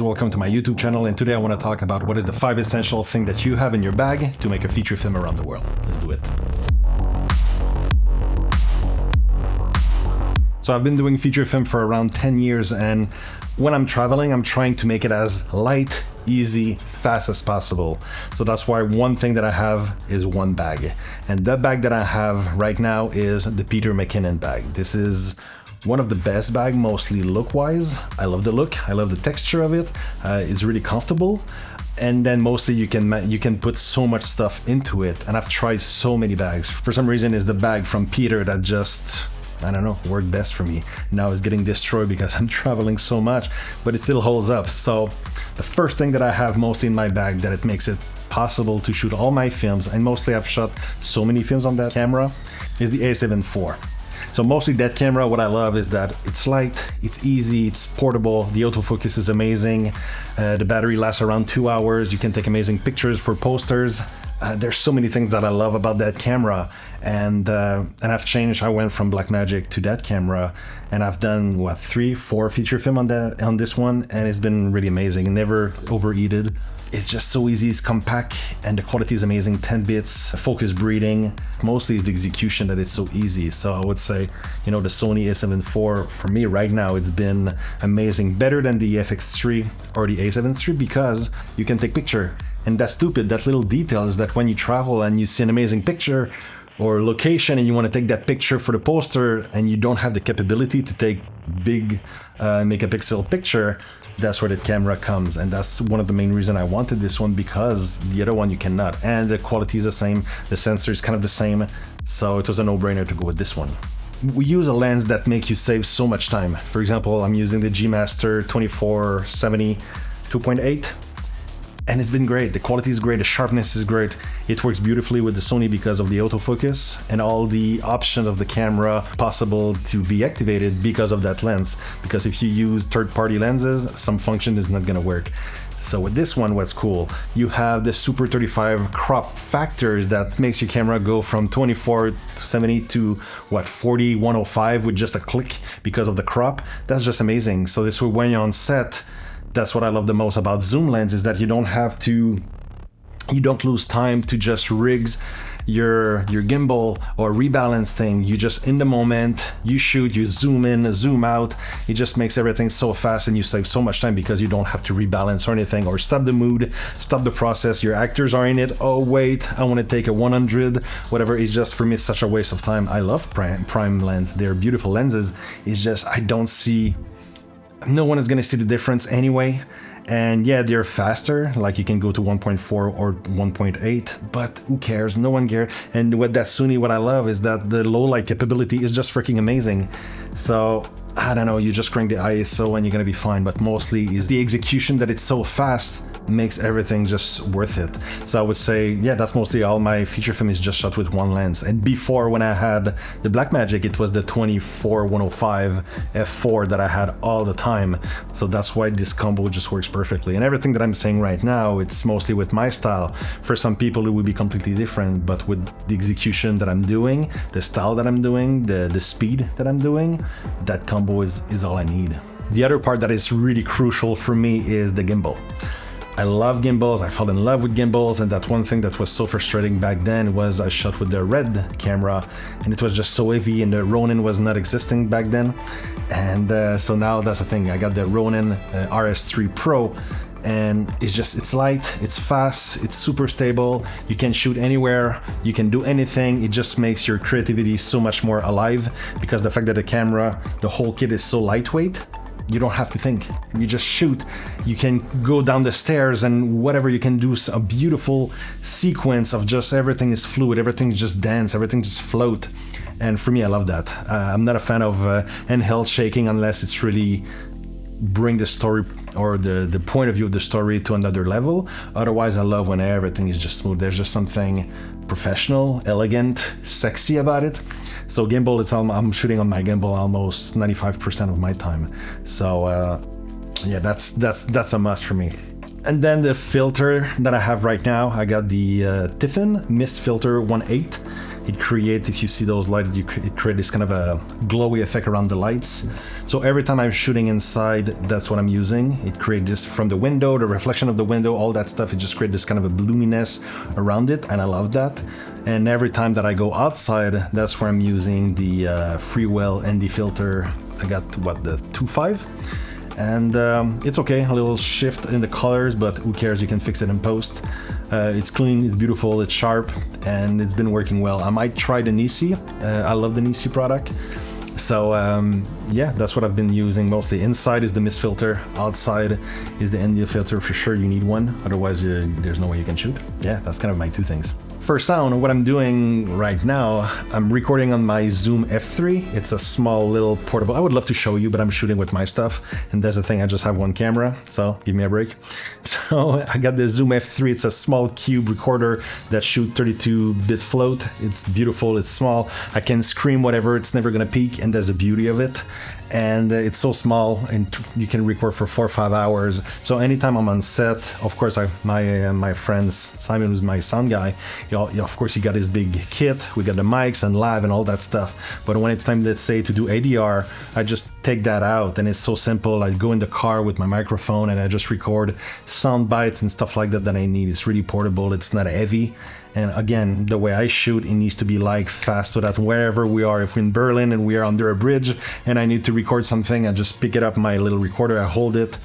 Welcome to my YouTube channel, and today I want to talk about what is the 5 essential things that you have in your bag to make a feature film around the world. Let's do it. So I've been doing feature film for around 10 years, and when I'm traveling, I'm trying to make it as light, easy, fast as possible. So that's why one thing that I have is one bag. And that bag that I have right now is the Peter McKinnon bag. This is one of the best bags, mostly look-wise. I love the look, I love the texture of it. It's really comfortable. And then mostly you can put so much stuff into it. And I've tried so many bags. For some reason, it's the bag from Peter that just, I don't know, worked best for me. Now it's getting destroyed because I'm traveling so much, but it still holds up. So the first thing that I have mostly in my bag that it makes it possible to shoot all my films, and mostly I've shot so many films on that camera, is the A7 IV. So mostly that camera, what I love is that it's light, it's easy, it's portable, the autofocus is amazing, the battery lasts around 2 hours, you can take amazing pictures for posters. There's so many things that I love about that camera, and I've changed. I went from Blackmagic to that camera, and I've done 3-4 feature film on this one, and it's been really amazing. Never overheated. It's just so easy, it's compact, and the quality is amazing. 10 bits, focus breathing. Mostly it's the execution that it's so easy. So I would say, the Sony A7 IV, for me right now, it's been amazing. Better than the FX3 or the A7 III because you can take picture. And that's stupid, that little detail is that when you travel and you see an amazing picture or location and you want to take that picture for the poster and you don't have the capability to take big megapixel picture, that's where the camera comes. And that's one of the main reasons I wanted this one, because the other one you cannot. And the quality is the same, the sensor is kind of the same, so it was a no-brainer to go with this one. We use a lens that makes you save so much time. For example, I'm using the G Master 2470 2.8. And it's been great. The quality is great, the sharpness is great. It works beautifully with the Sony because of the autofocus and all the options of the camera possible to be activated because of that lens. Because if you use third-party lenses, some function is not gonna work. So with this one, what's cool, you have the Super 35 crop factors that makes your camera go from 24 to 70 to 40, 105 with just a click because of the crop. That's just amazing. So this way, when you're on set, that's what I love the most about zoom lens, is that you don't lose time to just rigs your gimbal or rebalance thing. You just, in the moment, you shoot, you zoom in, zoom out. It just makes everything so fast, and you save so much time because you don't have to rebalance or anything, or stop the mood, stop the process. Your actors are in it. Oh wait, I want to take a 100, whatever. It's just, for me, it's such a waste of time. I love prime lens. They're beautiful lenses. It's just, I don't see, no one is going to see the difference anyway. And yeah, they're faster, like you can go to 1.4 or 1.8, but who cares? No one cares. And with that Sony, what I love is that the low light capability is just freaking amazing. So I don't know, you just crank the ISO and you're gonna be fine, but mostly is the execution that it's so fast makes everything just worth it. So I would say, yeah, that's mostly all my feature film is just shot with one lens. And before, when I had the Blackmagic, it was the 24-105 f4 that I had all the time. So that's why this combo just works perfectly. And everything that I'm saying right now, it's mostly with my style. For some people, it would be completely different, but with the execution that I'm doing, the style that I'm doing, the speed that I'm doing, that combo is all I need. The other part that is really crucial for me is the gimbal. I love gimbals, I fell in love with gimbals, and that one thing that was so frustrating back then was I shot with the red camera and it was just so heavy, and the Ronin was not existing back then. And so now that's the thing, I got the Ronin RS3 Pro, and it's light, it's fast, it's super stable, you can shoot anywhere, you can do anything. It just makes your creativity so much more alive, because the fact that the camera, the whole kit is so lightweight, you don't have to think, you just shoot. You can go down the stairs and whatever, you can do a beautiful sequence of just everything is fluid, everything just dance, everything just float. And for me, I love that. I'm not a fan of handheld shaking unless it's really bring the story or the point of view of the story to another level. Otherwise, I love when everything is just smooth. There's just something professional, elegant, sexy about it. So gimbal, I'm shooting on my gimbal almost 95% of my time. So yeah, that's a must for me. And then the filter that I have right now, I got the Tiffin Mist Filter 1.8. it creates, if you see those lights, it creates this kind of a glowy effect around the lights. So every time I'm shooting inside, that's what I'm using. It creates this from the window, the reflection of the window, all that stuff. It just creates this kind of a bloominess around it, and I love that. And every time that I go outside, that's where I'm using the Freewell ND filter. I got what, the 2.5, and it's okay, a little shift in the colors, but who cares, you can fix it in post. It's clean, it's beautiful, it's sharp, and it's been working well. I might try the Nisi. I love the Nisi product. So yeah, that's what I've been using mostly. Inside is the mist filter, outside is the ND filter. For sure you need one, otherwise there's no way you can shoot. Yeah, that's kind of my two things. For sound, what I'm doing right now, I'm recording on my Zoom F3. It's a small little portable. I would love to show you, but I'm shooting with my stuff. And there's the thing, I just have one camera, so give me a break. So I got the Zoom F3. It's a small cube recorder that shoots 32-bit float. It's beautiful, it's small. I can scream whatever, it's never gonna peak, and there's the beauty of it. And it's so small, and you can record for 4 or 5 hours. So anytime I'm on set, of course, my friend Simon, who's my sound guy, of course he got his big kit. We got the mics and live and all that stuff. But when it's time, let's say, to do ADR, I just take that out, and it's so simple. I go in the car with my microphone and I just record sound bites and stuff like that I need. It's really portable. It's not heavy. And again, the way I shoot, it needs to be like fast, so that wherever we are, if we're in Berlin and we are under a bridge and I need to record something, I just pick it up, my little recorder, I hold it,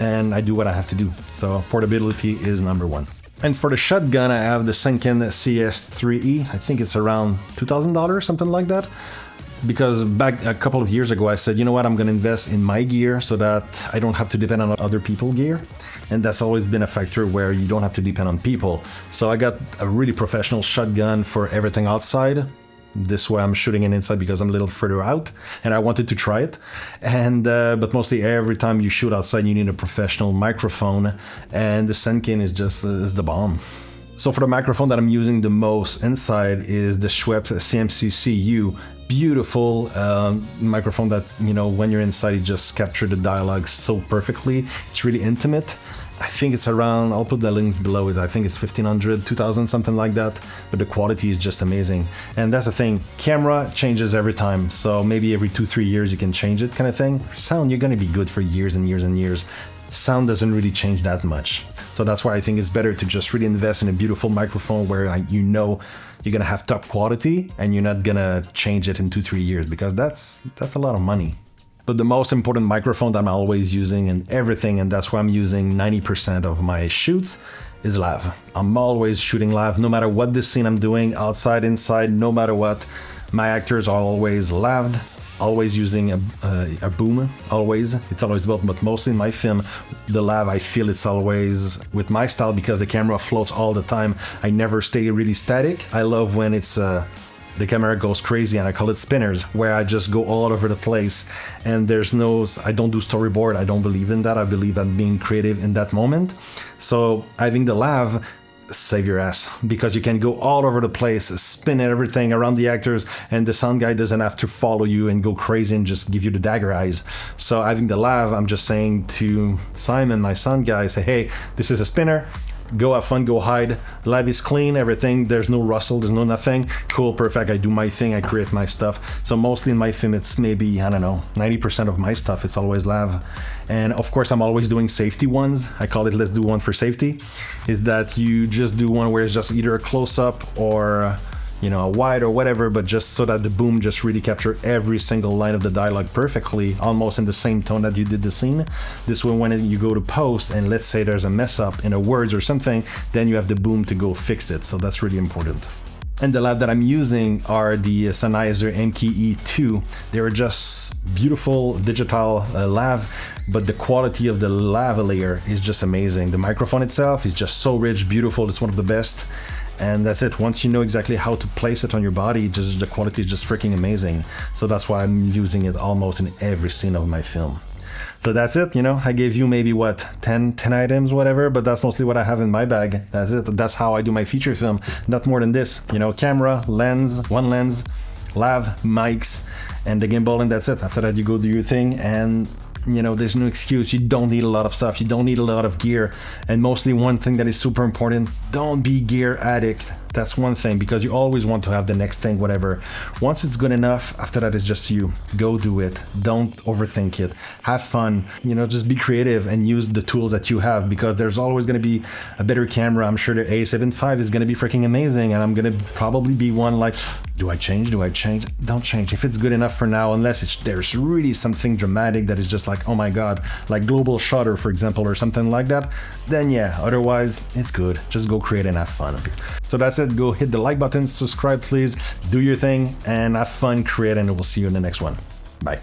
and I do what I have to do. So portability is number one. And for the shotgun, I have the Senken CS3E. I think it's around $2,000, something like that. Because back a couple of years ago, I said, you know what, I'm gonna invest in my gear so that I don't have to depend on other people's gear. And that's always been a factor where you don't have to depend on people. So I got a really professional shotgun for everything outside. This way I'm shooting it inside because I'm a little further out and I wanted to try it. And but mostly every time you shoot outside, you need a professional microphone, and the Senken is the bomb. So for the microphone that I'm using the most inside is the Schweppes CMC-CU. Beautiful microphone that, you know, when you're inside, it just captures the dialogue so perfectly. It's really intimate. I think it's around, I'll put the links below it, I think it's 1,500, 2,000, something like that, but the quality is just amazing. And that's the thing, camera changes every time, so maybe every 2-3 years you can change it, kind of thing. Sound, you're gonna be good for years and years and years. Sound doesn't really change that much. So that's why I think it's better to just really invest in a beautiful microphone where you know you're gonna have top quality and you're not gonna change it in 2-3 years, because that's a lot of money. But the most important microphone that I'm always using and everything, and that's why I'm using 90% of my shoots, is lav. I'm always shooting lav, no matter what the scene I'm doing, outside, inside, no matter what. My actors are always laved, always using a boom, always. It's always built, but mostly in my film, the lav, I feel it's always with my style because the camera floats all the time. I never stay really static. I love when it's the camera goes crazy, and I call it spinners, where I just go all over the place, and I don't do storyboard. I don't believe in that. I believe in being creative in that moment. So having the lav save your ass, because you can go all over the place, spin everything around the actors, and the sound guy doesn't have to follow you and go crazy and just give you the dagger eyes. So having the lav, I'm just saying to Simon, my sound guy, say, hey, this is a spinner. Go have fun, go hide. Live is clean, everything. There's no rustle, there's no nothing. Cool, perfect. I do my thing, I create my stuff. So mostly in my film, it's maybe, I don't know, 90% of my stuff, it's always lav. And of course, I'm always doing safety ones. I call it let's do one for safety. Is that you just do one where it's just either a close-up or you know, a wide or whatever, but just so that the boom just really capture every single line of the dialogue perfectly, almost in the same tone that you did the scene. This way, when you go to post and let's say there's a mess up in a words or something, then you have the boom to go fix it. So that's really important. And the lav that I'm using are the Sennheiser MKE2. They're just beautiful digital lav, but the quality of the lavalier is just amazing. The microphone itself is just so rich, beautiful. It's one of the best. And that's it. Once you know exactly how to place it on your body, just the quality is just freaking amazing. So that's why I'm using it almost in every scene of my film. So that's it, you know, I gave you maybe what, 10 items, whatever, but that's mostly what I have in my bag. That's it. That's how I do my feature film. Not more than this, you know, camera, lens, one lens, lav, mics, and the gimbal, and that's it. After that, you go do your thing, and You know, there's no excuse. You don't need a lot of stuff. You don't need a lot of gear. And mostly one thing that is super important, don't be gear addict. That's one thing, because you always want to have the next thing, whatever. Once it's good enough, after that it's just you. Go do it. Don't overthink it. Have fun. You know, just be creative and use the tools that you have, because there's always going to be a better camera. I'm sure the A7 V is going to be freaking amazing, and I'm going to probably be one like, do I change? Do I change? Don't change. If it's good enough for now, unless there's really something dramatic that is just like, oh my God, like global shutter, for example, or something like that, then yeah, otherwise it's good. Just go create and have fun. So that's it. Go hit the like button, subscribe, please, do your thing, and have fun, create, and we'll see you in the next one. Bye.